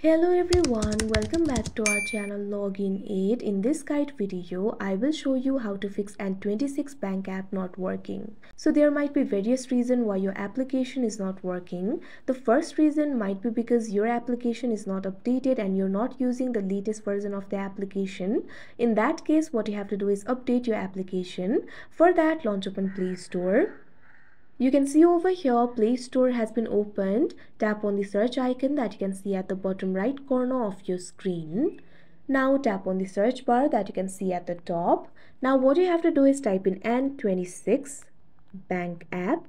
Hello everyone, welcome back to our channel Login 8. In this guide video, I will show you how to fix N26 Bank app not working. So there might be various reasons why your application is not working. The first reason might be because your application is not updated and you're not using the latest version of the application. In that case, what you have to do is update your application. For that, launch open Play Store. You can see over here Play Store has been opened. Tap on the search icon that you can see at the bottom right corner of your screen. Now tap on the search bar that you can see at the top. Now what you have to do is type in N26 Bank app.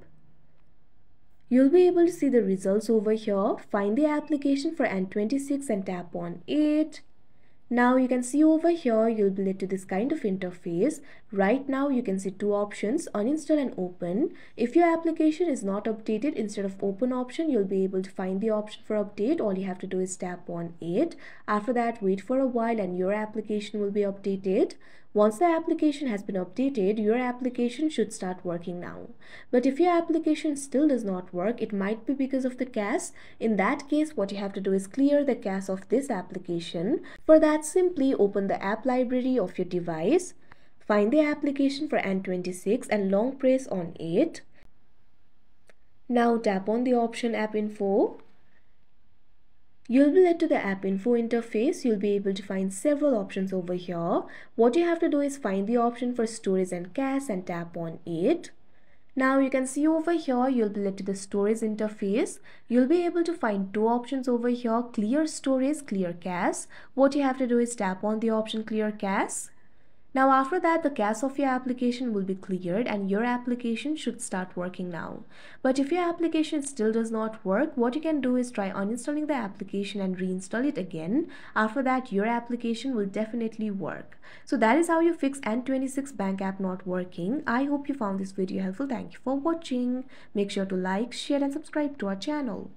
You'll be able to see the results over here. Find the application for N26 and tap on it. Now you can see over here you'll be led to this kind of interface. Right now you can see two options, uninstall and open. If your application is not updated, instead of open option you'll be able to find the option for update. All you have to do is tap on it. After that, wait for a while and your application will be updated. Once the application has been updated, your application should start working now. But if your application still does not work, it might be because of the cache. In that case, what you have to do is clear the cache of this application. For that, simply open the app library of your device. Find the application for N26 and long press on it. Now tap on the option App Info. You'll be led to the app info interface. You'll be able to find several options over here. What you have to do is find the option for storage and cache and tap on it. Now you can see over here you'll be led to the storage interface. You'll be able to find two options over here, clear storage, clear cache. What you have to do is tap on the option clear cache. Now after that, the cache of your application will be cleared and your application should start working now. But if your application still does not work, what you can do is try uninstalling the application and reinstall it again. After that, your application will definitely work. So that is how you fix N26 Bank app not working. I hope you found this video helpful. Thank you for watching. Make sure to like, share and subscribe to our channel.